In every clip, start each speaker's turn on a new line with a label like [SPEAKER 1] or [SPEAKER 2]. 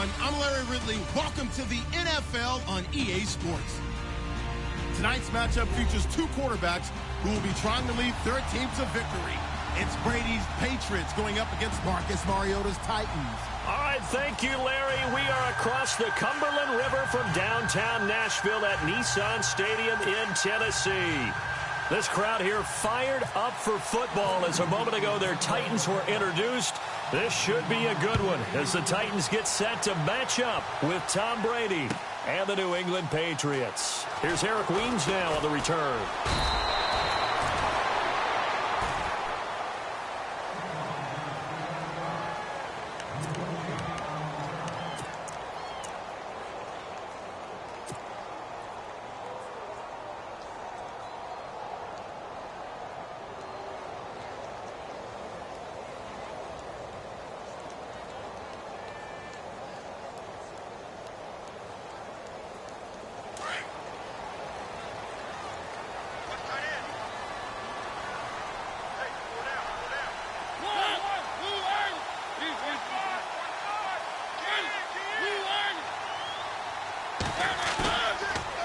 [SPEAKER 1] everyone. I'm Larry Ridley. Welcome to the NFL on EA Sports. Tonight's matchup features two quarterbacks who will be trying to lead their teams to victory. It's Brady's Patriots going up against Marcus Mariota's Titans.
[SPEAKER 2] All right, thank you, Larry. We are across the Cumberland River from downtown Nashville at Nissan Stadium in Tennessee. This crowd here fired up for football as a moment ago their Titans were introduced. This should be a good one as the Titans get set to match up with Tom Brady and the New England Patriots. Here's Eric Weems now on the return.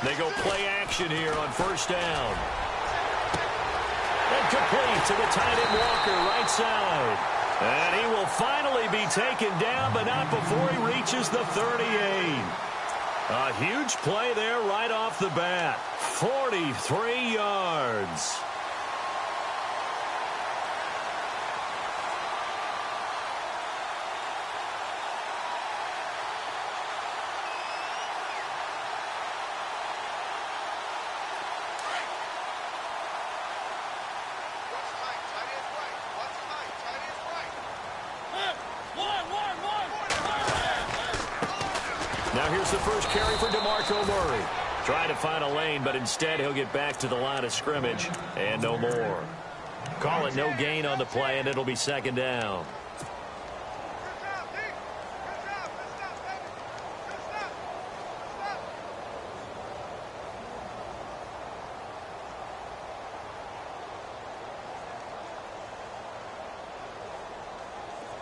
[SPEAKER 2] They go play action here on first down. And complete to the tight end Walker, right side. And he will finally be taken down, but not before he reaches the 38. A huge play there right off the bat. 43 yards. Now here's the first carry for DeMarco Murray. Trying to find a lane, but instead he'll get back to the line of scrimmage and no more. Call it no gain on the play, and it'll be second down.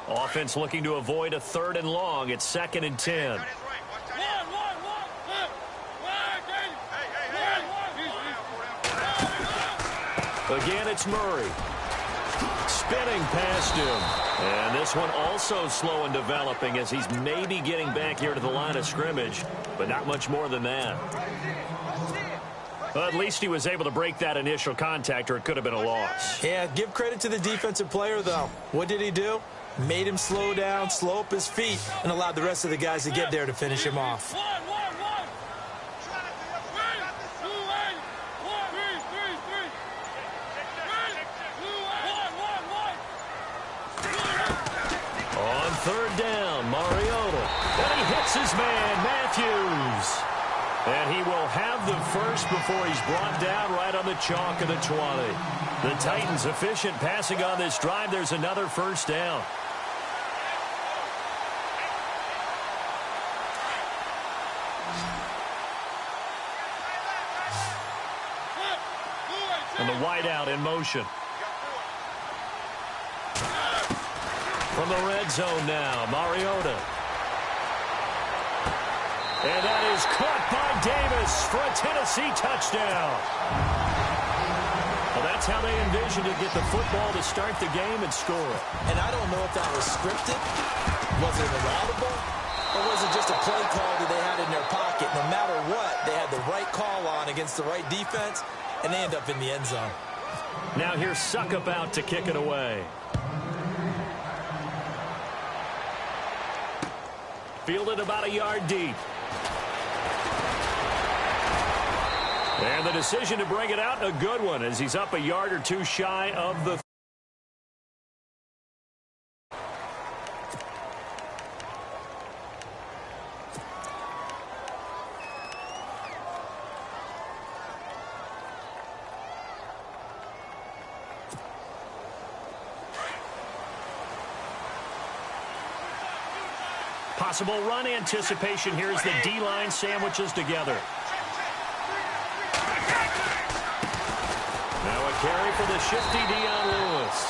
[SPEAKER 2] Offense looking to avoid a 3rd and long. It's 2nd and 10. Again, it's Murray. Spinning past him. And this one also slow in developing as he's maybe getting back here to the line of scrimmage, but not much more than that. Well, at least he was able to break that initial contact, or it could have been a loss.
[SPEAKER 3] Yeah, give credit to the defensive player, though. What did he do? Made him slow down, slow up his feet, and allowed the rest of the guys to get there to finish him off. On 3rd down, Mariota. And he hits his man, Matthews. And he will have the first before he's brought down right on the chalk of the 20. The Titans efficient passing on this drive. There's another first down. And the wideout in motion. From the red zone now, Mariota. And that is caught by Davis for a Tennessee touchdown. Well, that's how they envisioned to get the football to start the game and score it. And I don't know if that was scripted. Was it audible? Or was it just a play call that they had in their pocket? No matter what, they had the right call on against the right defense, and they end up in the end zone.
[SPEAKER 2] Now here's Suckup out to kick it away. Fielded about a yard deep. And the decision to bring it out, a good one, as he's up a yard or two shy of the... Possible run anticipation here as the D-line sandwiches together. Now a carry for the shifty Dion Lewis.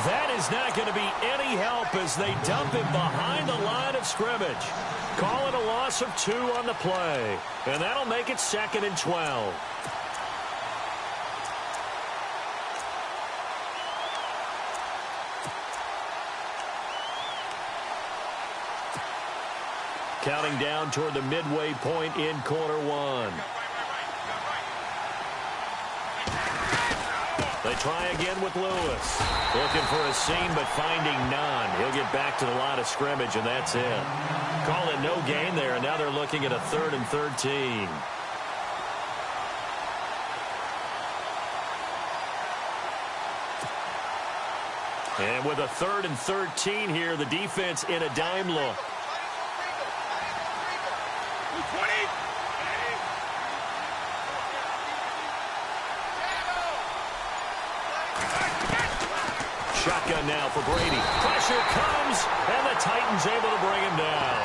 [SPEAKER 2] That is not going to be any help as they dump him behind the line of scrimmage. Call it a loss of 2 on the play. And that'll make it 2nd and 12. Counting down toward the midway point in quarter 1. They try again with Lewis. Looking for a seam, but finding none. He'll get back to the line of scrimmage, and that's it. Call it no gain there, and now they're looking at a 3rd and 13. And with a 3rd and 13 here, the defense in a dime look. Shotgun now for Brady. Pressure comes, and the Titans able to bring him down.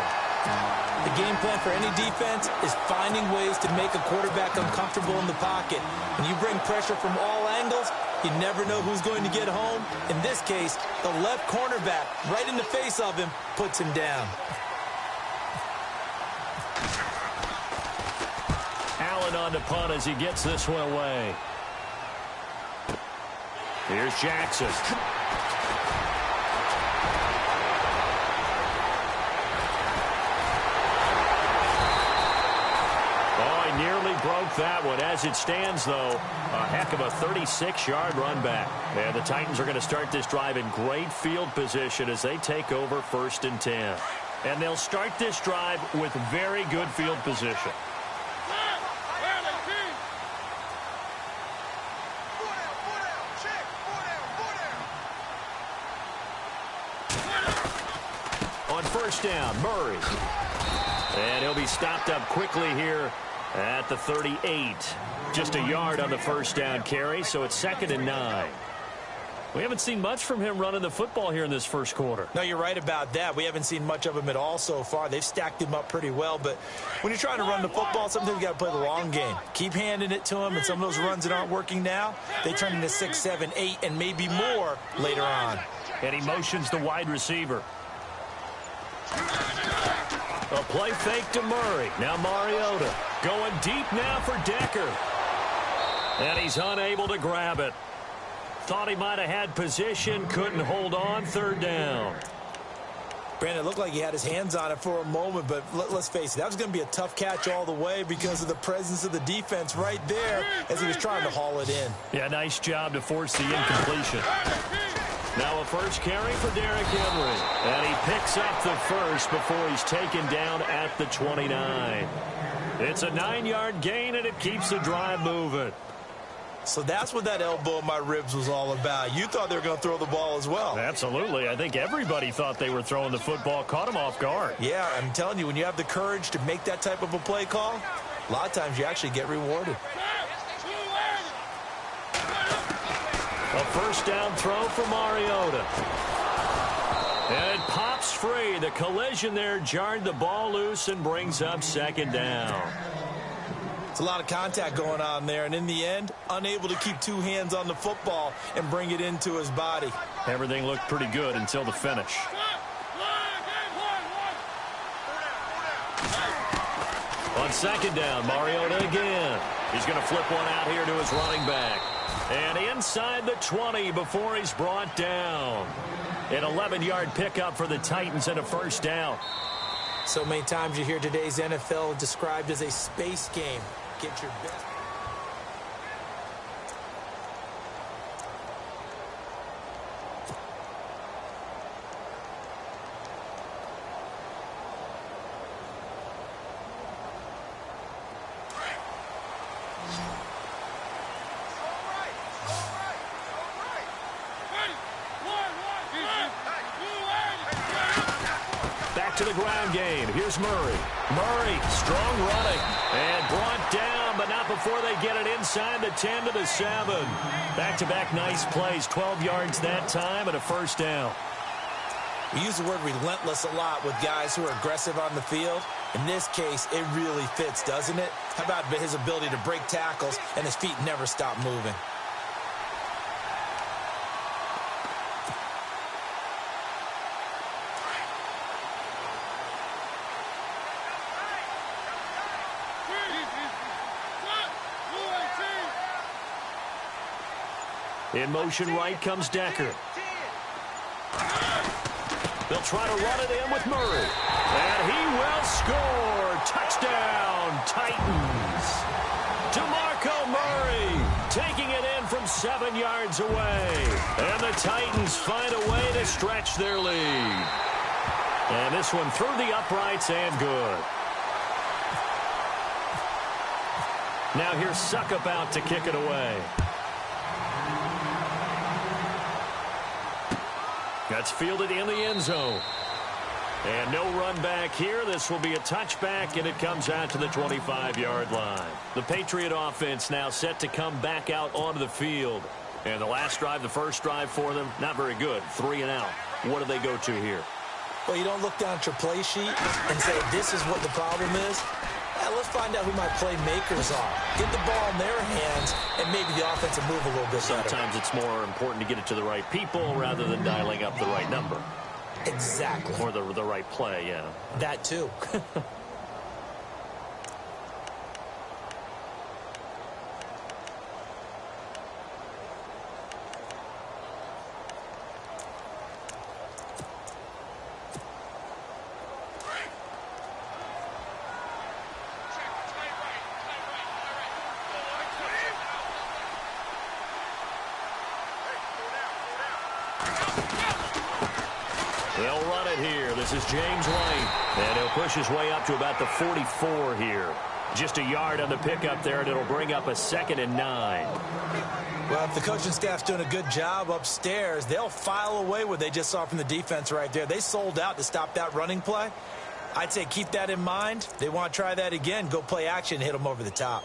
[SPEAKER 4] The game plan for any defense is finding ways to make a quarterback uncomfortable in the pocket. When you bring pressure from all angles, you never know who's going to get home. In this case, the left cornerback, right in the face of him, puts him down.
[SPEAKER 2] Allen on the punt as he gets this one away. Here's Jackson. Nearly broke that one. As it stands, though, a heck of a 36-yard run back. And the Titans are going to start this drive in great field position as they take over 1st and 10. And they'll start this drive with very good field position. On 1st down, Murray. And he'll be stopped up quickly here at the 38. Just a yard on the 1st down carry, so it's 2nd and 9. We haven't seen much from him running the football here in this first quarter.
[SPEAKER 4] No, you're right about that. We haven't seen much of him at all so far. They've stacked him up pretty well, but when you're trying to run the football, sometimes you got to play the long game. Keep handing it to him, and some of those runs that aren't working now, they turn into 6, 7, 8, and maybe more later on.
[SPEAKER 2] And he motions the wide receiver. A play fake to Murray. Now Mariota going deep now for Decker. And he's unable to grab it. Thought he might have had position, couldn't hold on. 3rd down.
[SPEAKER 4] Brandon, it looked like he had his hands on it for a moment, but let's face it, that was going to be a tough catch all the way because of the presence of the defense right there as he was trying to haul it in.
[SPEAKER 2] Yeah, nice job to force the incompletion. Now a first carry for Derrick Henry. And he picks up the first before he's taken down at the 29. It's a 9-yard gain, and it keeps the drive moving.
[SPEAKER 4] So that's what that elbow in my ribs was all about. You thought they were going to throw the ball as well.
[SPEAKER 2] Absolutely. I think everybody thought they were throwing the football, caught him off guard.
[SPEAKER 4] Yeah, I'm telling you, when you have the courage to make that type of a play call, a lot of times you actually get rewarded.
[SPEAKER 2] A 1st down throw for Mariota. And it pops free. The collision there jarred the ball loose and brings up 2nd down.
[SPEAKER 4] It's a lot of contact going on there, and in the end, unable to keep 2 hands on the football and bring it into his body.
[SPEAKER 2] Everything looked pretty good until the finish. On 2nd down, Mariota again. He's going to flip one out here to his running back. And inside the 20 before he's brought down. An 11-yard pickup for the Titans and a 1st down.
[SPEAKER 4] So many times you hear today's NFL described as a space game. Get your best.
[SPEAKER 2] To the ground game. Here's Murray. Murray, strong running. And brought down, but not before they get it inside the 10 to the 7. Back-to-back nice plays. 12 yards that time and a 1st down.
[SPEAKER 4] We use the word relentless a lot with guys who are aggressive on the field. In this case, it really fits, doesn't it? How about his ability to break tackles and his feet never stop moving?
[SPEAKER 2] In motion right comes Decker. They'll try to run it in with Murray. And he will score. Touchdown, Titans. DeMarco Murray taking it in from 7 yards away. And the Titans find a way to stretch their lead. And this one through the uprights and good. Now here's Suckup out to kick it away. That's fielded in the end zone. And no run back here. This will be a touchback, and it comes out to the 25-yard line. The Patriot offense now set to come back out onto the field. And the last drive, the first drive for them, not very good. 3 and out. What do they go to here?
[SPEAKER 4] Well, you don't look down at your play sheet and say, this is what the problem is. Let's find out who my playmakers are. Get the ball in their hands, and maybe the offense will move a little bit better.
[SPEAKER 2] Sometimes it's more important to get it to the right people rather than dialing up the right number.
[SPEAKER 4] Exactly.
[SPEAKER 2] Or the right play, yeah.
[SPEAKER 4] That too.
[SPEAKER 2] They'll run it here. This is James White. And he'll push his way up to about the 44 here. Just a yard on the pickup there, and it'll bring up a 2nd and 9.
[SPEAKER 4] Well, if the coaching staff's doing a good job upstairs, they'll file away what they just saw from the defense right there. They sold out to stop that running play. I'd say keep that in mind. They want to try that again. Go play action, hit them over the top.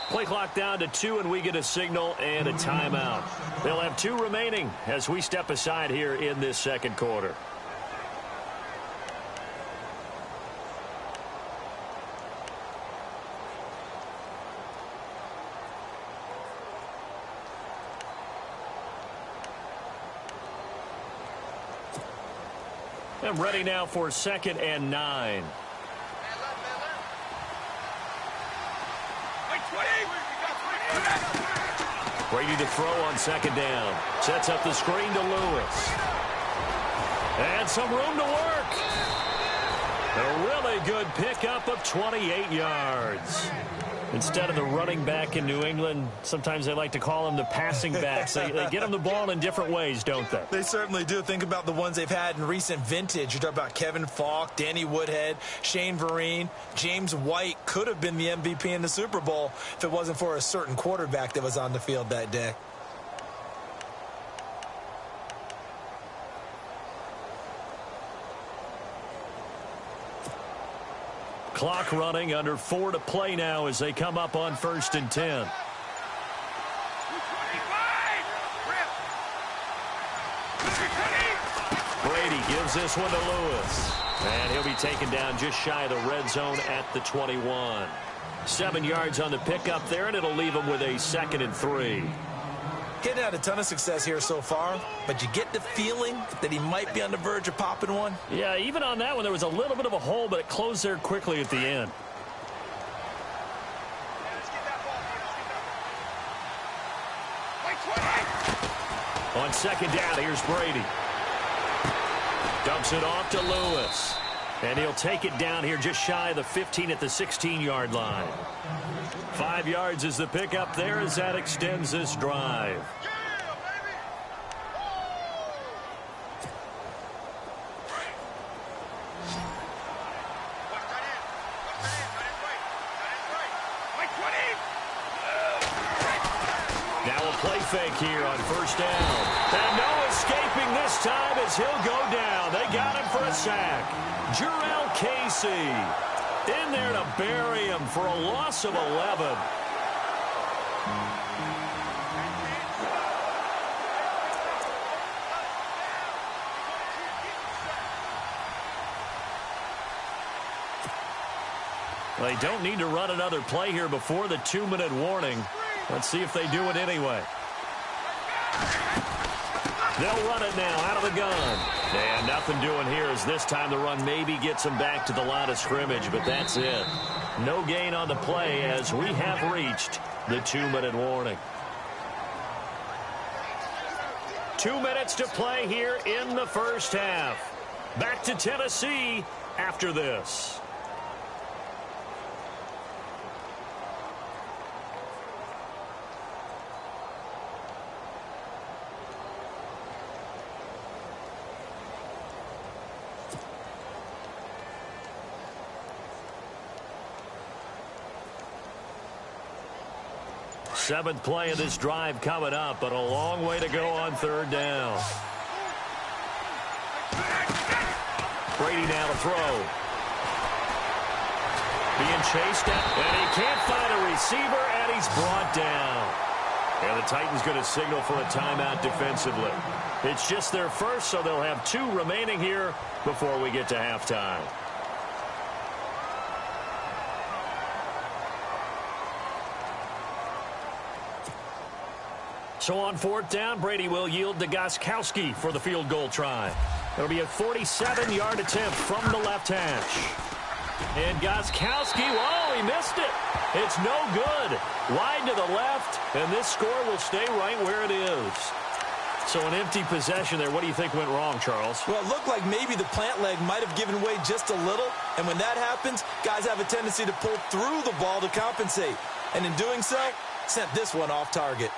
[SPEAKER 2] Play clock down to 2, and we get a signal and a timeout. They'll have 2 remaining as we step aside here in this second quarter. I'm ready now for 2nd and 9. Brady to throw on 2nd down. Sets up the screen to Lewis. And some room to work. A really good pickup of 28 yards. Instead of the running back in New England, sometimes they like to call them the passing backs. They get them the ball in different ways, don't they?
[SPEAKER 4] They certainly do. Think about the ones they've had in recent vintage. You're talking about Kevin Falk, Danny Woodhead, Shane Vereen. James White could have been the MVP in the Super Bowl if it wasn't for a certain quarterback that was on the field that day.
[SPEAKER 2] Clock running, under 4 to play now as they come up on 1st and 10. Brady gives this one to Lewis. And he'll be taken down just shy of the red zone at the 21. 7 yards on the pickup there, and it'll leave him with a 2nd and 3.
[SPEAKER 4] Getting had a ton of success here so far, but you get the feeling that he might be on the verge of popping one.
[SPEAKER 2] Yeah, even on that one, there was a little bit of a hole, but it closed there quickly at the end. On 2nd down, here's Brady. Dumps it off to Lewis. And he'll take it down here just shy of the 15 at the 16-yard line. 5 yards is the pickup there as that extends this drive. Now a play fake here on 1st down. And no escaping this time as he'll go down. They got him for a sack. Jarrell Casey in there to bury him for a loss of 11. They don't need to run another play here before the 2-minute warning. Let's see if they do it anyway. They'll run it now out of the gun. And nothing doing here as this time the run maybe gets them back to the line of scrimmage, but that's it. No gain on the play as we have reached the 2-minute warning. 2 minutes to play here in the first half. Back to Tennessee after this. Seventh play of this drive coming up, but a long way to go on third down. Brady now to throw. Being chased at, and he can't find a receiver, and he's brought down. And the Titans going to signal for a timeout defensively. It's just their first, so they'll have 2 remaining here before we get to halftime. So on fourth down, Brady will yield to Gostkowski for the field goal try. It'll be a 47-yard attempt from the left hash. And Gostkowski, whoa, he missed it. It's no good. Wide to the left, and this score will stay right where it is. So an empty possession there. What do you think went wrong, Charles?
[SPEAKER 4] Well, it looked like maybe the plant leg might have given way just a little. And when that happens, guys have a tendency to pull through the ball to compensate. And in doing so, sent this one off target.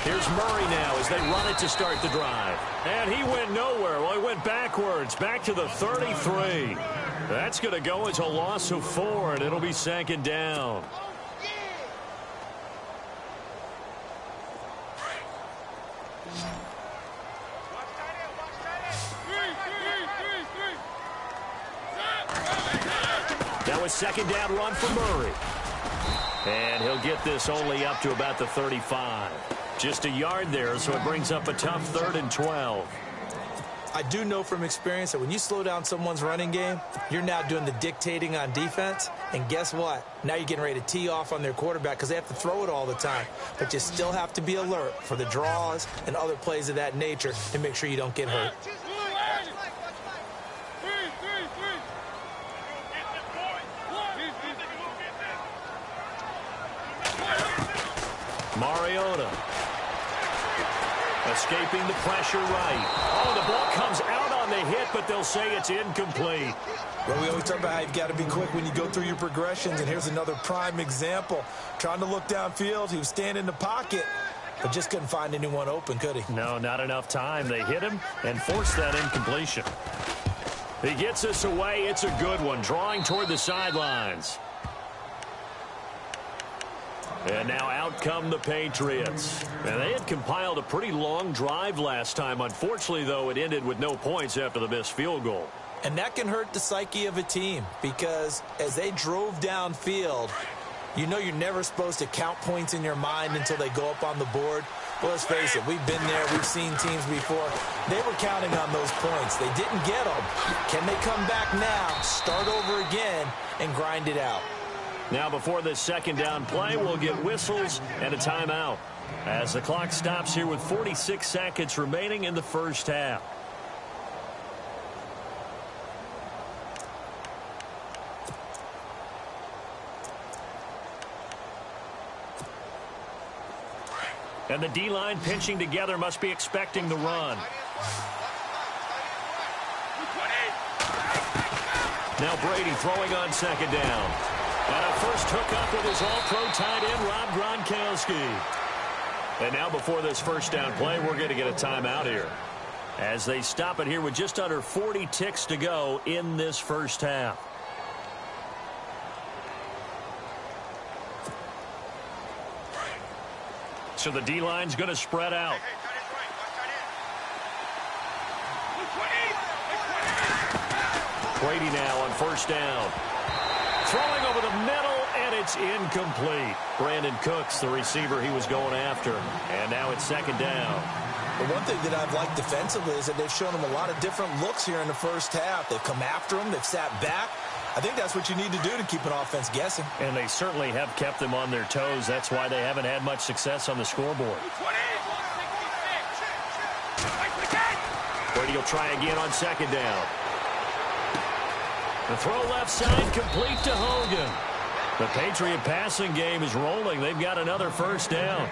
[SPEAKER 2] Here's Murray now as they run it to start the drive. And he went nowhere. Well, he went backwards, back to the 33. That's going to go as a loss of 4, and it'll be second down. Now a second down run for Murray. And he'll get this only up to about the 35. Just a yard there, so it brings up a tough 3rd and 12.
[SPEAKER 4] I do know from experience that when you slow down someone's running game, you're now doing the dictating on defense. And guess what? Now you're getting ready to tee off on their quarterback because they have to throw it all the time. But you still have to be alert for the draws and other plays of that nature to make sure you don't get hurt.
[SPEAKER 2] Mariota. Escaping the pressure right. Oh, the ball comes out on the hit, but they'll say it's incomplete.
[SPEAKER 4] Well, we always talk about how you've got to be quick when you go through your progressions, and here's another prime example. Trying to look downfield, he was standing in the pocket, but just couldn't find anyone open, could he?
[SPEAKER 2] No, not enough time. They hit him and forced that incompletion. He gets us away. It's a good one, drawing toward the sidelines. And now out come the Patriots. And they had compiled a pretty long drive last time. Unfortunately, though, it ended with no points after the missed field goal.
[SPEAKER 4] And that can hurt the psyche of a team because as they drove downfield, you know you're never supposed to count points in your mind until they go up on the board. Well, let's face it, we've been there. We've seen teams before. They were counting on those points. They didn't get them. Can they come back now, start over again, and grind it out?
[SPEAKER 2] Now before this second down play, we'll get whistles and a timeout as the clock stops here with 46 seconds remaining in the first half. And the D-line pinching together must be expecting the run. Now Brady throwing on second down. And a first hookup with his all-pro tight end, Rob Gronkowski. And now before this first down play, we're going to get a timeout here as they stop it here with just under 40 ticks to go in this first half. So the D-line's going to spread out. Brady now on first down. Throwing over the middle, and it's incomplete. Brandon Cooks, the receiver he was going after. And now it's second down.
[SPEAKER 4] But one thing that I've liked defensively is that they've shown him a lot of different looks here in the first half. They've come after him. They've sat back. I think that's what you need to do to keep an offense guessing. And they certainly have kept them on their toes. That's why they haven't had much success on the scoreboard. Brady will try again on second down. The throw left side complete to Hogan. The Patriot passing game is rolling. They've got another first down.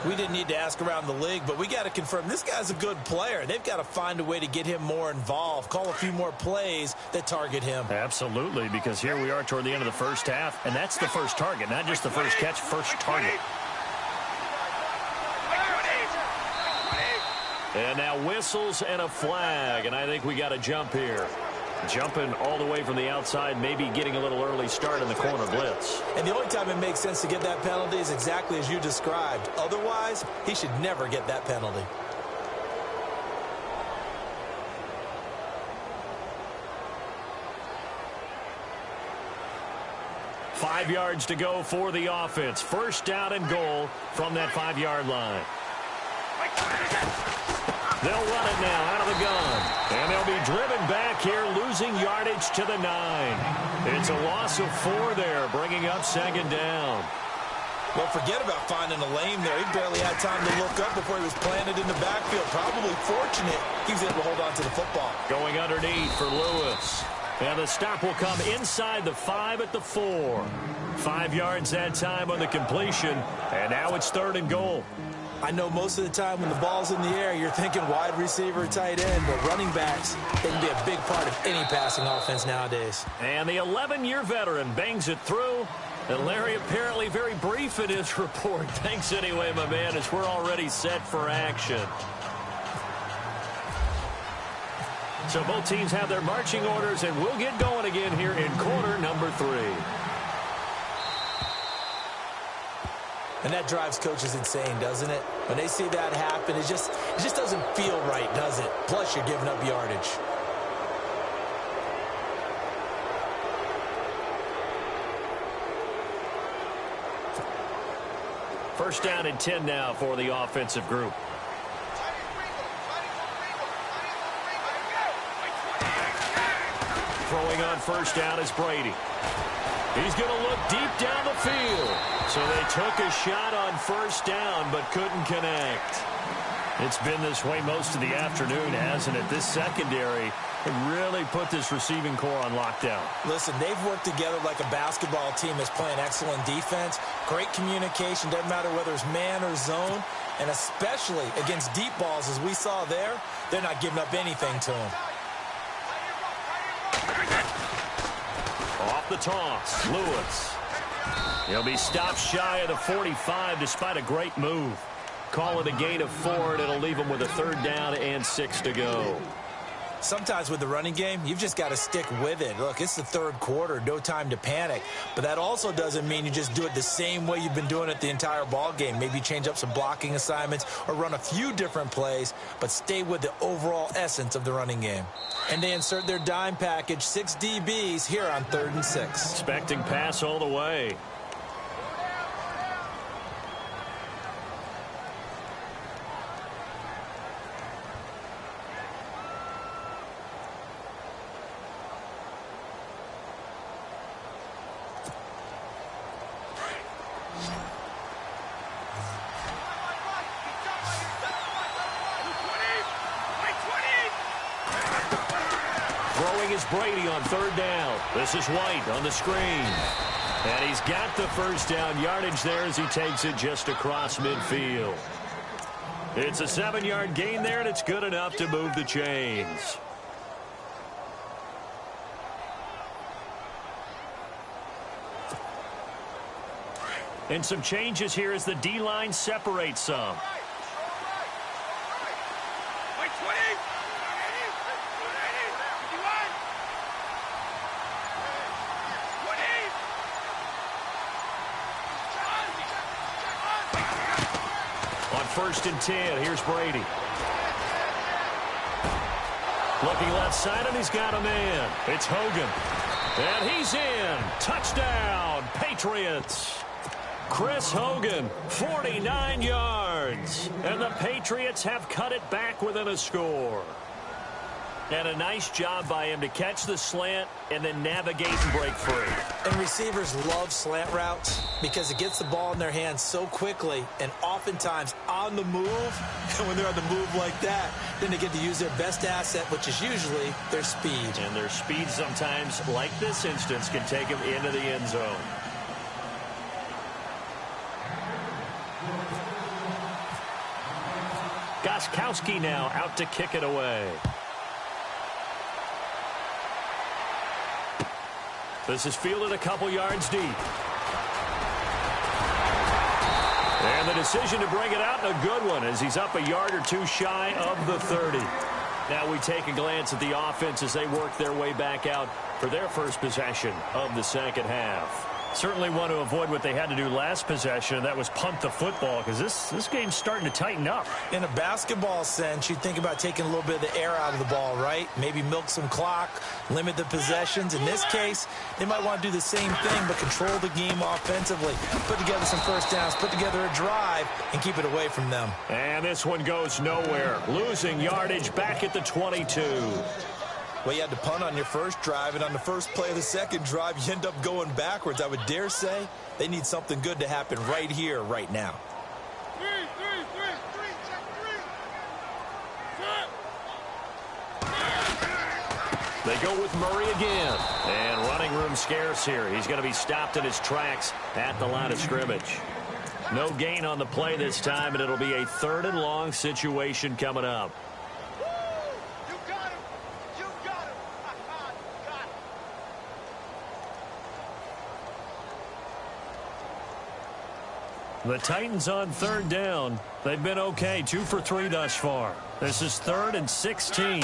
[SPEAKER 4] We didn't need to ask around the league, but we got to confirm this guy's a good player. They've got to find a way to get him more involved, call a few more plays that target him. Absolutely, because here we are toward the end of the first half, and that's the first target, not just the first catch, first target. And now whistles and a flag, and I think we got a jump here. Jumping all the way from the outside, maybe getting a little early start in the corner blitz. And the only time it makes sense to get that penalty is exactly as you described. Otherwise, he should never get that penalty. Five yards to go for the offense. First down and goal from that 5-yard line. They'll run it now out of the gun. And they'll be driven back here, losing yardage to the 9. It's a loss of 4 there, bringing up second down. Well, forget about finding a lane there. He barely had time to look up before he was planted in the backfield. Probably fortunate he was able to hold on to the football. Going underneath for Lewis. And the stop will come inside the 5 at the 4. 5 yards that time on the completion. And now it's third and goal. I know most of the time when the ball's in the air, you're thinking wide receiver, tight end, but running backs, they can be a big part of any passing offense nowadays. And the 11-year veteran bangs it through. And Larry apparently very brief in his report. Thanks anyway, my man, as we're already set for action. So both teams have their marching orders, and we'll get going again here in quarter number 3. And that drives coaches insane, doesn't it? When they see that happen, it just doesn't feel right, does it? Plus, you're giving up yardage. First down and 10 now for the offensive group. Throwing on first down is Brady. He's going to look deep down the field. So they took a shot on first down but couldn't connect. It's been this way most of the afternoon, hasn't it? This secondary really put this receiving core on lockdown. Listen, they've worked together like a basketball team that's playing excellent defense. Great communication, doesn't matter whether it's man or zone. And especially against deep balls, as we saw there, they're not giving up anything to them. Off the toss, Lewis. He'll be stopped shy of the 45 despite a great move. Call it a gain of 4, and it'll leave him with a third down and 6 to go. Sometimes with the running game, you've just got to stick with it. Look, it's the third quarter, no time to panic. But that also doesn't mean you just do it the same way you've been doing it the entire ball game. Maybe change up some blocking assignments or run a few different plays, but stay with the overall essence of the running game. And they insert their dime package, 6 DBs here on 3rd and 6. Expecting pass all the way. Is Brady on third down. This is White on the screen. And he's got the first down yardage there as he takes it just across midfield. It's a 7-yard gain there, and it's good enough to move the chains. And some changes here as the D-line separates some. First and 10. Here's Brady. Looking left side, and he's got a man. It's Hogan. And he's in. Touchdown, Patriots. Chris Hogan, 49 yards.
[SPEAKER 2] yards. And the Patriots have cut it back within a score. And a nice job by him to catch the slant and then navigate and break free.
[SPEAKER 4] And receivers love slant routes because it gets the ball in their hands so quickly and oftentimes on the move. And when they're on the move like that, then they get to use their best asset, which is usually their speed.
[SPEAKER 2] And their speed sometimes, like this instance, can take them into the end zone. Gostkowski now out to kick it away. This is fielded a couple yards deep. And the decision to bring it out, and a good one, as he's up a yard or two shy of the 30. Now we take a glance at the offense as they work their way back out for their first possession of the second half. Certainly want to avoid what they had to do last possession, and that was punt the football, because this game's starting to tighten up.
[SPEAKER 4] In a basketball sense, you think about taking a little bit of the air out of the ball, right? Maybe milk some clock, limit the possessions. In this case, they might want to do the same thing, but control the game offensively. Put together some first downs, put together a drive, and keep it away from them.
[SPEAKER 2] And this one goes nowhere. Losing yardage back at the 22.
[SPEAKER 4] Well, you had to punt on your first drive, and on the first play of the second drive, you end up going backwards. I would dare say they need something good to happen right here, right now.
[SPEAKER 2] They go with Murray again. And running room scarce here. He's going to be stopped in his tracks at the line of scrimmage. No gain on the play this time, and it'll be a 3rd and long situation coming up. The Titans on 3rd down. They've been okay, 2 for 3 thus far. This is 3rd and 16.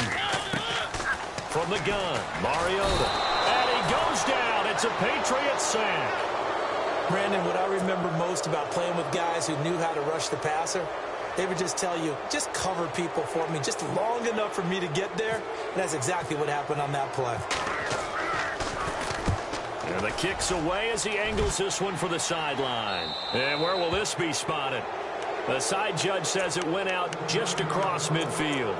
[SPEAKER 2] From the gun, Mariota. And he goes down. It's a Patriots sack.
[SPEAKER 4] Brandon, what I remember most about playing with guys who knew how to rush the passer, they would just tell you, just cover people for me, just long enough for me to get there. And that's exactly what happened on that play.
[SPEAKER 2] And the kick's away as he angles this one for the sideline. And where will this be spotted? The side judge says it went out just across midfield.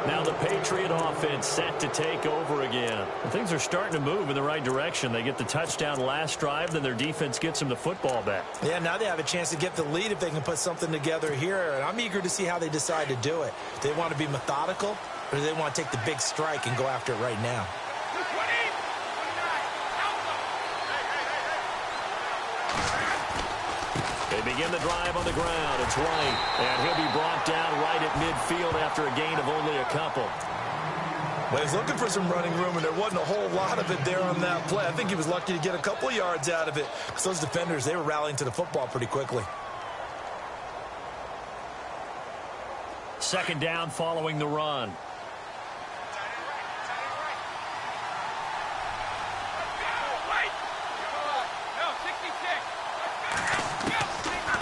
[SPEAKER 2] Now the Patriot offense set to take over again. And things are starting to move in the right direction. They get the touchdown last drive, then their defense gets them the football back.
[SPEAKER 4] Yeah, now they have a chance to get the lead if they can put something together here. And I'm eager to see how they decide to do it. Do they want to be methodical, or do they want to take the big strike and go after it right now?
[SPEAKER 2] They begin the drive on the ground. It's White, and he'll be brought down right at midfield after a gain of only a couple.
[SPEAKER 4] Well, he was looking for some running room, and there wasn't a whole lot of it there on that play. I think he was lucky to get a couple yards out of it, because those defenders, they were rallying to the football pretty quickly.
[SPEAKER 2] 2nd down following the run.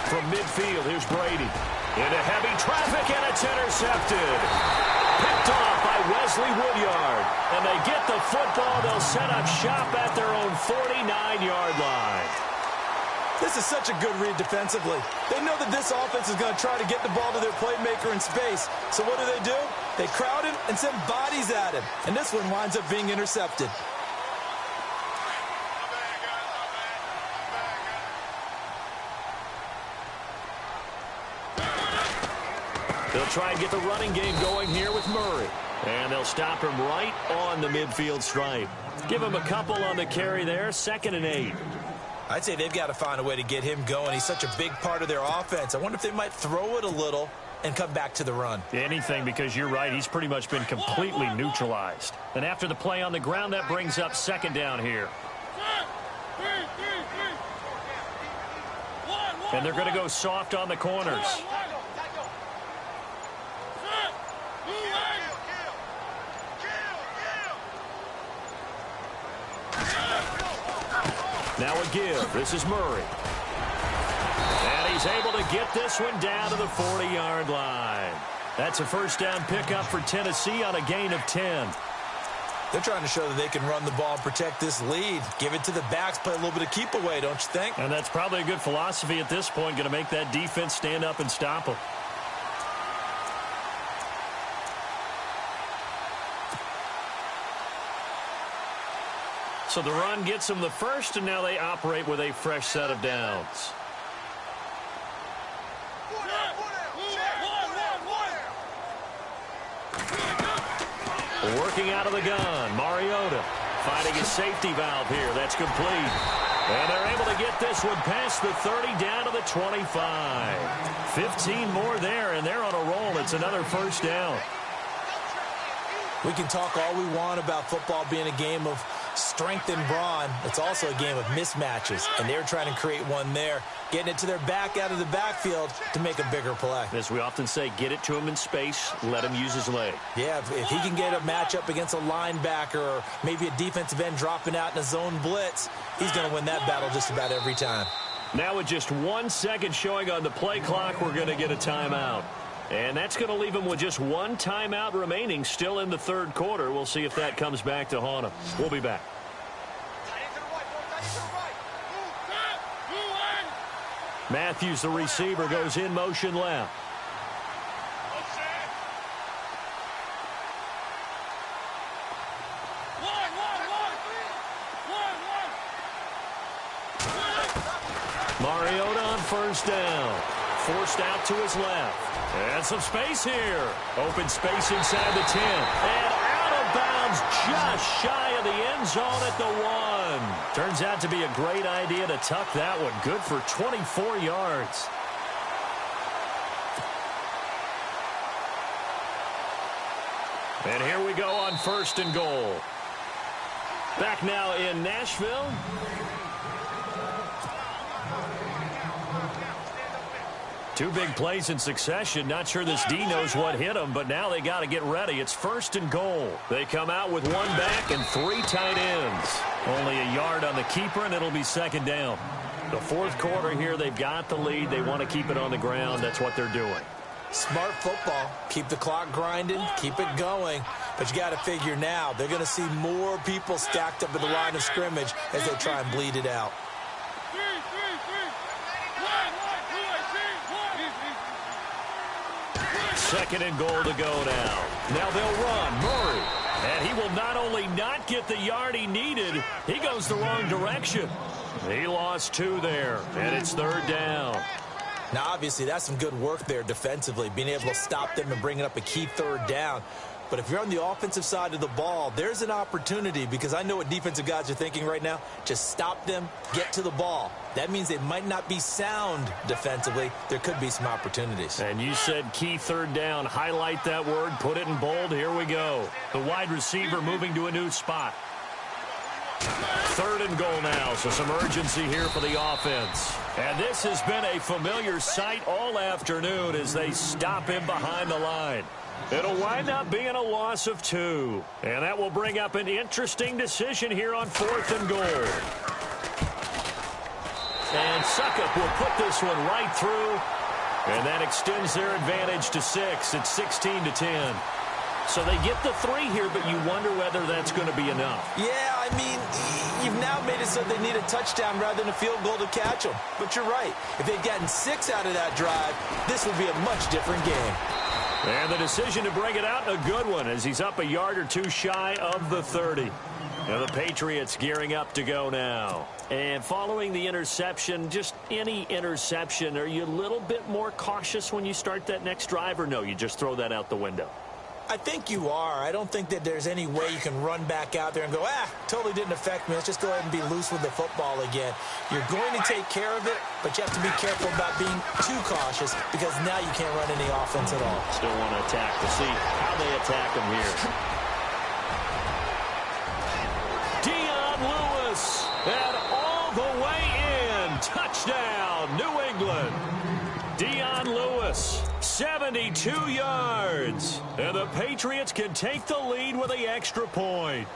[SPEAKER 2] From midfield, here's Brady. Into heavy traffic, and it's intercepted. Picked off by Wesley Woodyard. And they get the football. They'll set up shop at their own 49-yard line.
[SPEAKER 4] This is such a good read defensively. They know that this offense is going to try to get the ball to their playmaker in space. So what do? They crowd him and send bodies at him. And this one winds up being intercepted.
[SPEAKER 2] They'll try and get the running game going here with Murray. And they'll stop him right on the midfield stripe. Give him a couple on the carry there, 2nd and 8.
[SPEAKER 4] I'd say they've got to find a way to get him going. He's such a big part of their offense. I wonder if they might throw it a little and come back to the run.
[SPEAKER 2] Anything, because you're right, he's pretty much been completely neutralized. And after the play on the ground, that brings up 2nd down here. And they're going to go soft on the corners. Now a give. This is Murray. And he's able to get this one down to the 40-yard line. That's a 1st down pickup for Tennessee on a gain of 10.
[SPEAKER 4] They're trying to show that they can run the ball and protect this lead. Give it to the backs, play a little bit of keep away, don't you think?
[SPEAKER 2] And that's probably a good philosophy at this point, going to make that defense stand up and stop them. So the run gets them the first, and now they operate with a fresh set of downs. Working out of the gun, Mariota finding his safety valve here. That's complete. And they're able to get this one past the 30 down to the 25. 15 more there, and they're on a roll. It's another first down.
[SPEAKER 4] We can talk all we want about football being a game of strength and brawn. It's also a game of mismatches, and they're trying to create one there, getting it to their back out of the backfield to make a bigger play.
[SPEAKER 2] As we often say, get it to him in space, let him use his leg.
[SPEAKER 4] Yeah, if he can get a matchup against a linebacker or maybe a defensive end dropping out in a zone blitz, he's going to win that battle just about every time.
[SPEAKER 2] Now with just 1 second showing on the play clock, we're going to get a timeout. And that's going to leave him with just one timeout remaining still in the third quarter. We'll see if that comes back to haunt him. We'll be back. Matthews, the receiver, goes in motion left. Mariota on first down. Forced out to his left. And some space here. Open space inside the 10. And out of bounds just shy of the end zone at the 1. Turns out to be a great idea to tuck that one. Good for 24 yards. And here we go on first and goal. Back now in Nashville. Two big plays in succession. Not sure this D knows what hit them, but now they got to get ready. It's first and goal. They come out with one back and 3 tight ends. Only a yard on the keeper, and it'll be second down. The fourth quarter here, they've got the lead. They want to keep it on the ground. That's what they're doing.
[SPEAKER 4] Smart football. Keep the clock grinding. Keep it going. But you got to figure now, they're going to see more people stacked up at the line of scrimmage as they try and bleed it out.
[SPEAKER 2] Second and goal to go now. Now they'll run. Murray. And he will not only not get the yard he needed, he goes the wrong direction. He lost 2 there, and it's third down.
[SPEAKER 4] Now, obviously, that's some good work there defensively, being able to stop them and bringing up a key third down. But if you're on the offensive side of the ball, there's an opportunity, because I know what defensive guys are thinking right now. Just stop them, get to the ball. That means they might not be sound defensively. There could be some opportunities.
[SPEAKER 2] And you said key third down. Highlight that word. Put it in bold. Here we go. The wide receiver moving to a new spot. Third and goal now, so some urgency here for the offense. And this has been a familiar sight all afternoon as they stop him behind the line. It'll wind up being a loss of 2. And that will bring up an interesting decision here on fourth and goal. And Suckup will put this one right through. And that extends their advantage to 6. It's 16-10. So they get the 3 here, but you wonder whether that's going to be enough.
[SPEAKER 4] Yeah, I mean, you've now made it so they need a touchdown rather than a field goal to catch them. But you're right. If they'd gotten 6 out of that drive, this would be a much different game.
[SPEAKER 2] And the decision to bring it out, a good one, as he's up a yard or 2 shy of the 30. Now the Patriots gearing up to go now. And following the interception, just any interception, are you a little bit more cautious when you start that next drive, or no, you just throw that out the window?
[SPEAKER 4] I think you are. I don't think that there's any way you can run back out there and go, totally didn't affect me. Let's just go ahead and be loose with the football again. You're going to take care of it, but you have to be careful about being too cautious, because now you can't run any offense at all.
[SPEAKER 2] Still want to attack to see how they attack him here. Dion Lewis, and all the way in. Touchdown, New England. Dion Lewis, 72 yards. And the Patriots can take the lead with the extra point.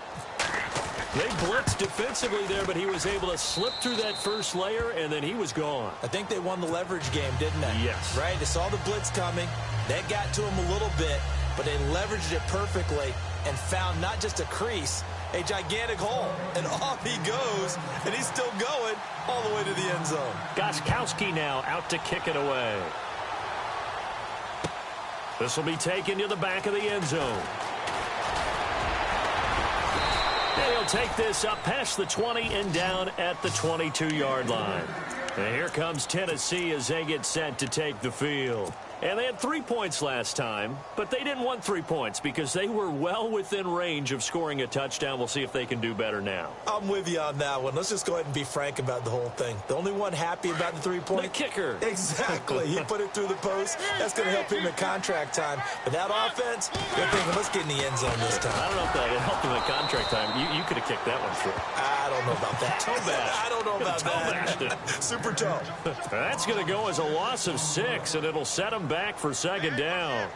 [SPEAKER 2] They blitzed defensively there, but he was able to slip through that first layer, and then he was gone.
[SPEAKER 4] I think they won the leverage game, didn't they?
[SPEAKER 2] Yes.
[SPEAKER 4] Right? They saw the blitz coming. That got to him a little bit, but they leveraged it perfectly and found not just a crease, a gigantic hole. And off he goes, and he's still going all the way to the end zone.
[SPEAKER 2] Gostkowski now out to kick it away. This will be taken to the back of the end zone. And he'll take this up past the 20 and down at the 22-yard line. And here comes Tennessee as they get set to take the field. And they had 3 points last time, but they didn't want 3 points because they were well within range of scoring a touchdown. We'll see if they can do better now.
[SPEAKER 4] I'm with you on that one. Let's just go ahead and be frank about the whole thing. The only one happy about the 3-point?
[SPEAKER 2] The kicker.
[SPEAKER 4] Exactly. He put it through the post. That's going to help him in contract time. But that offense, they're thinking, let's get in the end zone this time.
[SPEAKER 2] I don't know if that helped him in contract time. You could have kicked that one through.
[SPEAKER 4] I don't know about that.
[SPEAKER 2] Toe bash.
[SPEAKER 4] I don't know about that. Super toe.
[SPEAKER 2] That's going to go as a loss of 6, and it'll set him back for second down.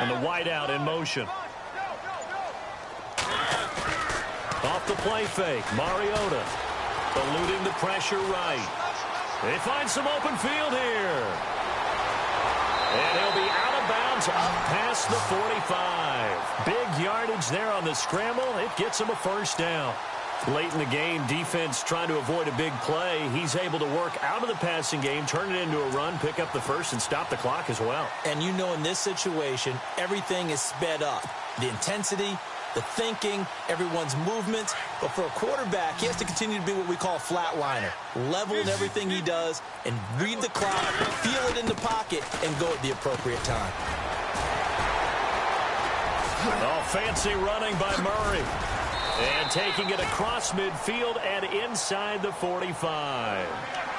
[SPEAKER 2] And the wideout in motion. Off the play fake, Mariota eluding the pressure right. They find some open field here. And he'll be out of bounds up past the 45. Big yardage there on the scramble. It gets him a first down. Late in the game, defense trying to avoid a big play. He's able to work out of the passing game, turn it into a run, pick up the first, and stop the clock as well.
[SPEAKER 4] And you know in this situation, everything is sped up. The intensity, the thinking, everyone's movements. But for a quarterback, he has to continue to be what we call a flatliner. Level in everything he does and read the clock, feel it in the pocket, and go at the appropriate time.
[SPEAKER 2] Oh, fancy running by Murray. And taking it across midfield and inside the 45.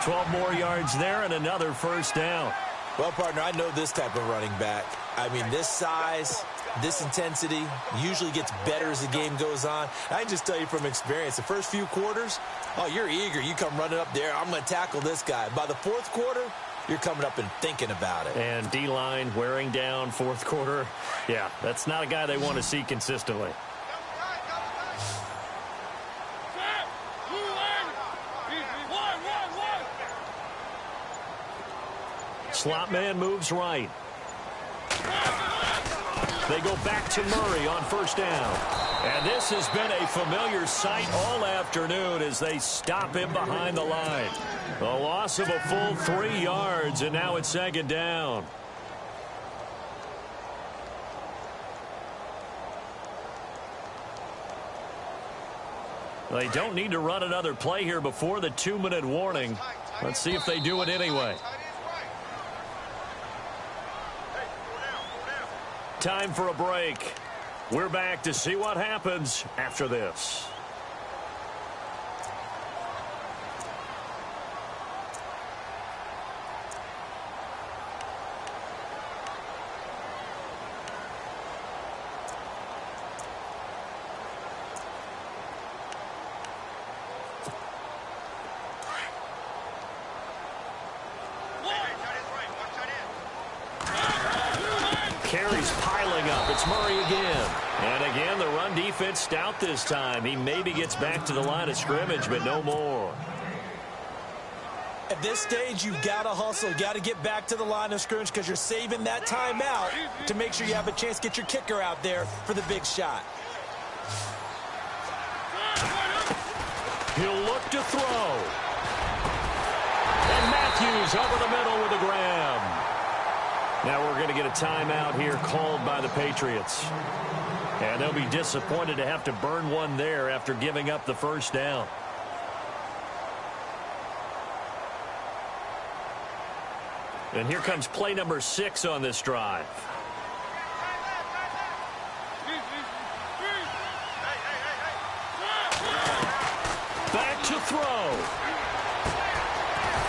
[SPEAKER 2] 12 more yards there and another first down.
[SPEAKER 4] Well, partner, I know this type of running back. I mean, this size, this intensity usually gets better as the game goes on. I can just tell you from experience, the first few quarters, oh, you're eager. You come running up there. I'm going to tackle this guy. By the fourth quarter, you're coming up and thinking about it.
[SPEAKER 2] And D-line wearing down fourth quarter. Yeah, that's not a guy they want to see consistently. Slot man moves right. They go back to Murray on first down. And this has been a familiar sight all afternoon as they stop him behind the line. A loss of a full 3 yards, and now it's second down. They don't need to run another play here before the 2-minute warning. Let's see if they do it anyway. Time for a break. We're back to see what happens after this. Carries piling up. It's Murray again. And again, the run defense stout this time. He maybe gets back to the line of scrimmage, but no more.
[SPEAKER 4] At this stage, you've got to hustle. You've got to get back to the line of scrimmage because you're saving that timeout to make sure you have a chance to get your kicker out there for the big shot.
[SPEAKER 2] He'll look to throw. And Matthews over the middle with a grab. Now we're going to get a timeout here called by the Patriots. And they'll be disappointed to have to burn one there after giving up the first down. And here comes play number 6 on this drive. Back to throw.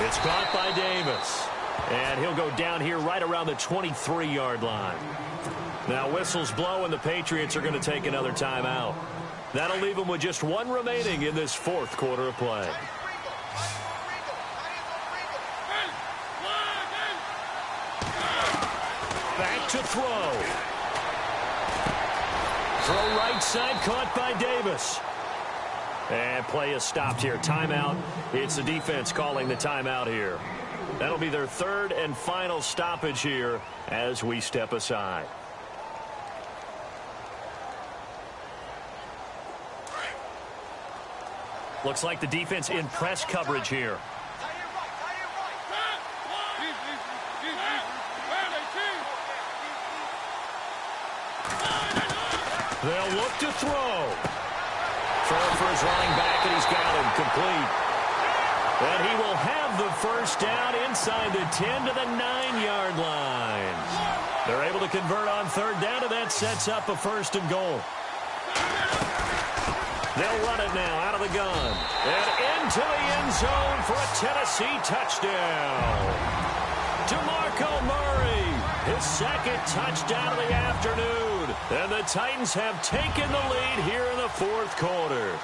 [SPEAKER 2] It's caught by Davis. And he'll go down here right around the 23-yard line. Now whistles blow and the Patriots are going to take another timeout. That'll leave them with just one remaining in this fourth quarter of play. Back to throw. Throw right side caught by Davis. And play is stopped here. Timeout. It's the defense calling the timeout here. That'll be their third and final stoppage here as we step aside. Looks like the defense in press coverage here. They'll look to throw. Throw for his running back, and he's got him complete. And he will have the first down inside the 10 to the 9-yard line. They're able to convert on third down, and that sets up a first and goal. They'll run it now out of the gun. And into the end zone for a Tennessee touchdown. DeMarco Murray, his second touchdown of the afternoon. And the Titans have taken the lead here in the fourth quarter.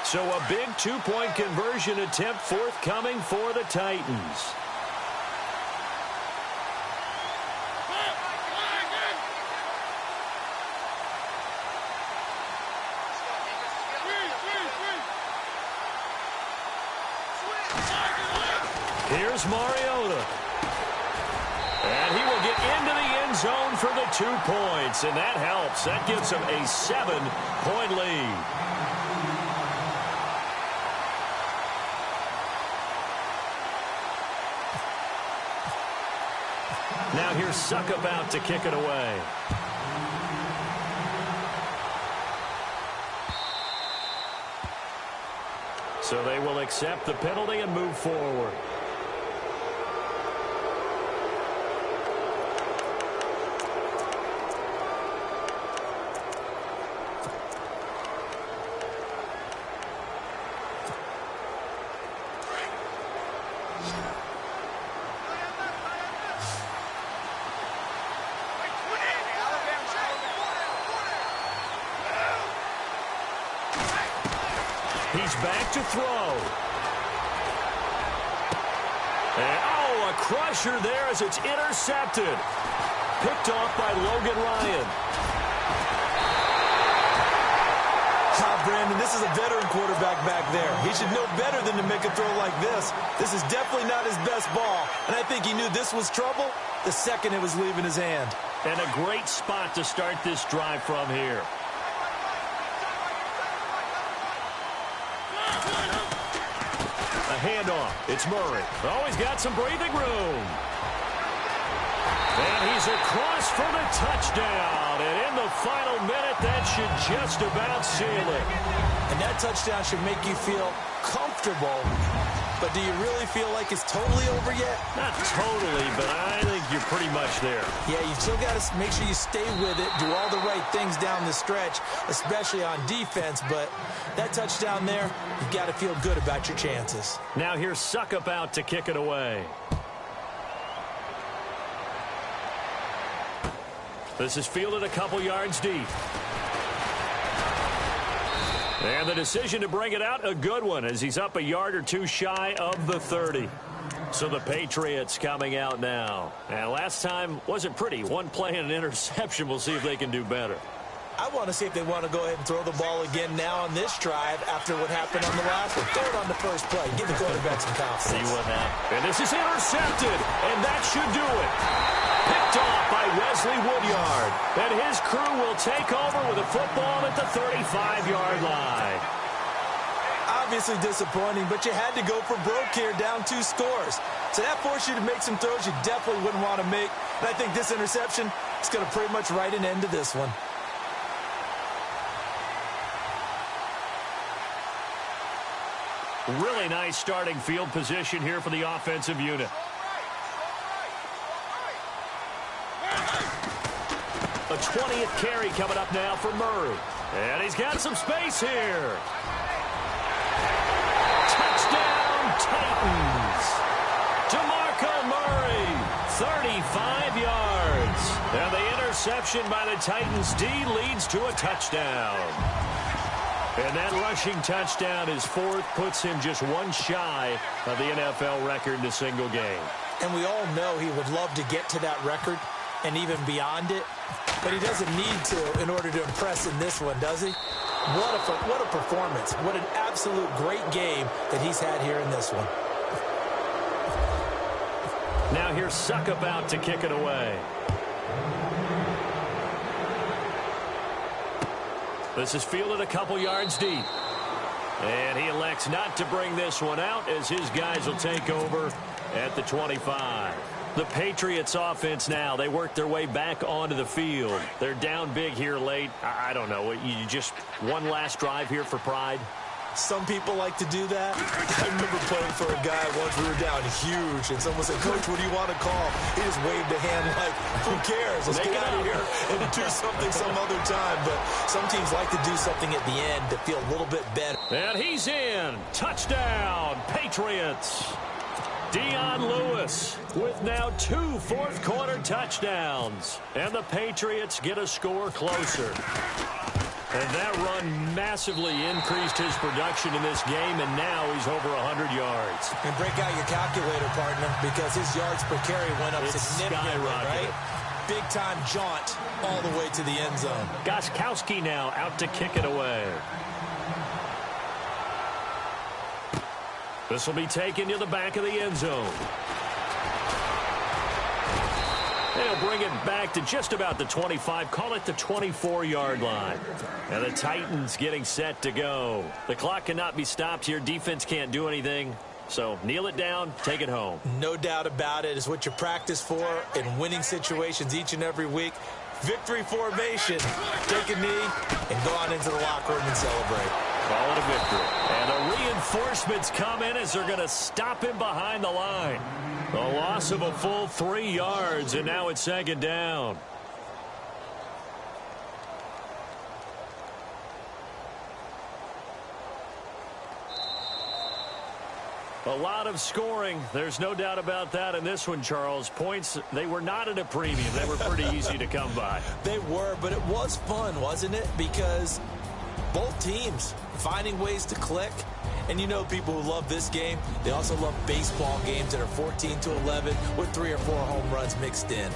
[SPEAKER 2] So a big two-point conversion attempt forthcoming for the Titans. Here's Mariota. And he will get into the end zone for the 2 points, and that helps. That gives him a 7-point lead. Now here's Suckabout to kick it away. So they will accept the penalty and move forward. He's back to throw. And, oh, a crusher there as it's intercepted. Picked off by Logan Ryan.
[SPEAKER 4] Brandon, this is a veteran quarterback back there. He should know better than to make a throw like this. This is definitely not his best ball. And I think he knew this was trouble the second it was leaving his hand.
[SPEAKER 2] And a great spot to start this drive from here. Handoff. It's Murray. Oh, he's got some breathing room. And he's across for the touchdown. And in the final minute, that should just about seal it.
[SPEAKER 4] And that touchdown should make you feel comfortable. But do you really feel like it's totally over yet?
[SPEAKER 2] Not totally, but I think you're pretty much there.
[SPEAKER 4] Yeah, you've still got to make sure you stay with it, do all the right things down the stretch, especially on defense. But that touchdown there, you've got to feel good about your chances.
[SPEAKER 2] Now here's Suckabout to kick it away. This is fielded a couple yards deep. And the decision to bring it out, a good one, as he's up a yard or two shy of the 30. So the Patriots coming out now. And last time wasn't pretty. One play and an interception. We'll see if they can do better.
[SPEAKER 4] I want to see if they want to go ahead and throw the ball again now on this drive after what happened on the last one. Throw it on the first play. Give the quarterback some confidence.
[SPEAKER 2] See what happens. And this is intercepted, and that should do it. Picked off by Wesley Woodyard. And his crew will take over with a football at the 35-yard line.
[SPEAKER 4] Obviously disappointing, but you had to go for broke here, down 2 scores. So that forced you to make some throws you definitely wouldn't want to make. And I think this interception is going to pretty much write an end to this one.
[SPEAKER 2] Really nice starting field position here for the offensive unit. A 20th carry coming up now for Murray. And he's got some space here. Touchdown, Titans. DeMarco Murray, 35 yards. And the interception by the Titans D leads to a touchdown. And that rushing touchdown, his fourth, puts him just one shy of the NFL record in a single game.
[SPEAKER 4] And we all know he would love to get to that record and even beyond it. But he doesn't need to in order to impress in this one, does he? What a performance. What an absolute great game that he's had here in this one.
[SPEAKER 2] here's Suck about to kick it away. This is fielded a couple yards deep. And he elects not to bring this one out as his guys will take over at the 25. The Patriots offense now, they work their way back onto the field. They're down big here late. I don't know. You just one last drive here for pride?
[SPEAKER 4] Some people like to do that. I remember playing for a guy once. We were down huge, and someone said, "Coach, what do you want to call?" He just waved a hand like, "Who cares? Let's get out of here and do something some other time." But some teams like to do something at the end to feel a little bit better.
[SPEAKER 2] And he's in. Touchdown, Patriots. Dion Lewis with now 2 fourth-quarter touchdowns. And the Patriots get a score closer. And that run massively increased his production in this game, and now he's over 100 yards.
[SPEAKER 4] And break out your calculator, partner, because his yards per carry went up significantly, right? Big-time jaunt all the way to the end zone.
[SPEAKER 2] Gostkowski now out to kick it away. This will be taken to the back of the end zone. They'll bring it back to just about the 25, call it the 24-yard line. And the Titans getting set to go. The clock cannot be stopped here. Defense can't do anything. So kneel it down, take it home.
[SPEAKER 4] No doubt about it. It's what you practice for in winning situations each and every week. Victory formation. Take a knee and go on into the locker room and celebrate.
[SPEAKER 2] Call it a victory. And the reinforcements come in as they're going to stop him behind the line. A loss of a full 3 yards, and now it's second down. A lot of scoring. There's no doubt about that in this one, Charles. Points, they were not at a premium. They were pretty easy to come by.
[SPEAKER 4] They were, but it was fun, wasn't it? Because both teams finding ways to click. And you know people who love this game, they also love baseball games that are 14-11 with 3 or 4 home runs mixed in.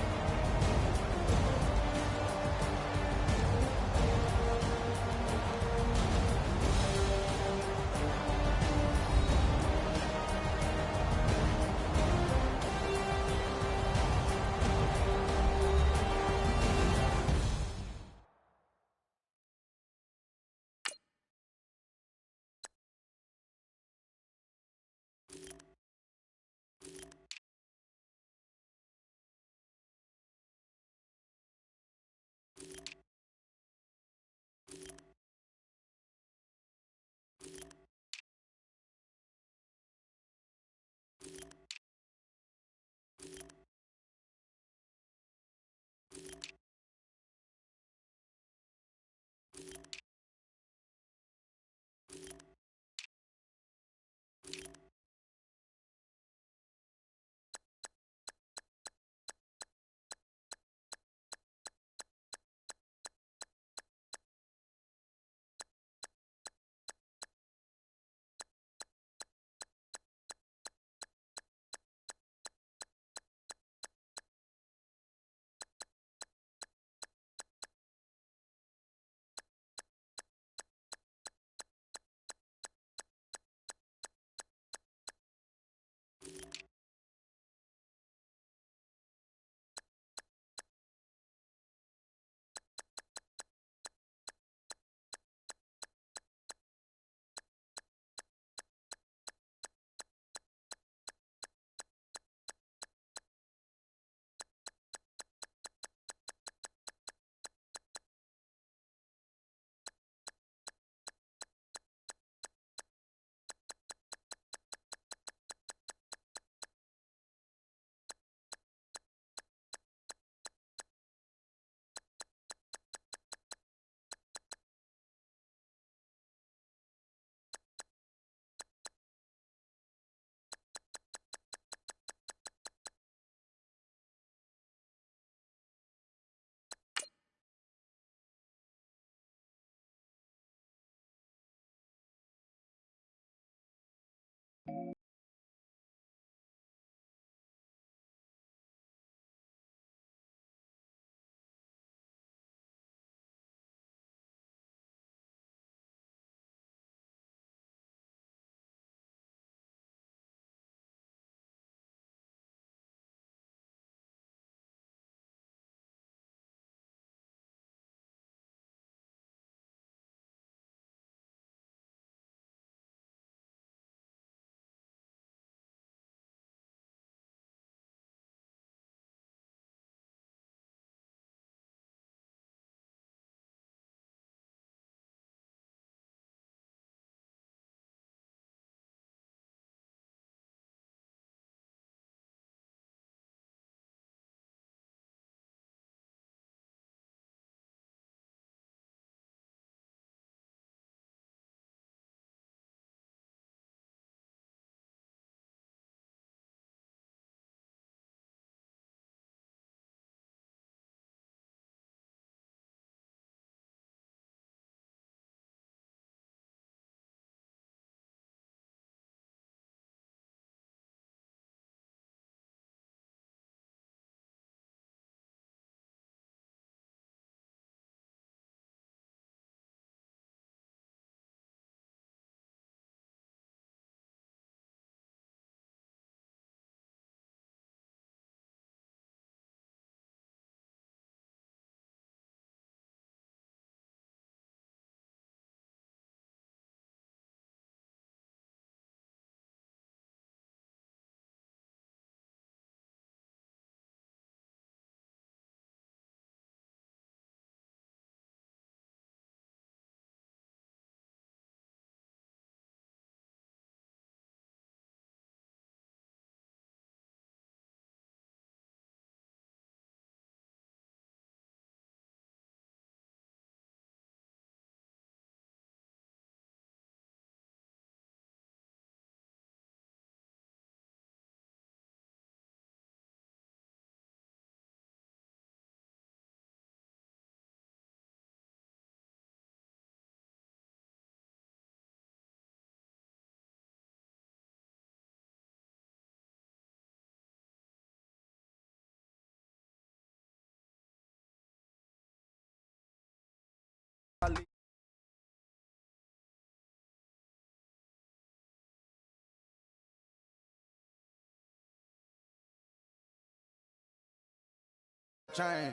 [SPEAKER 5] Chain.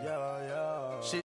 [SPEAKER 5] Yeah. Shit.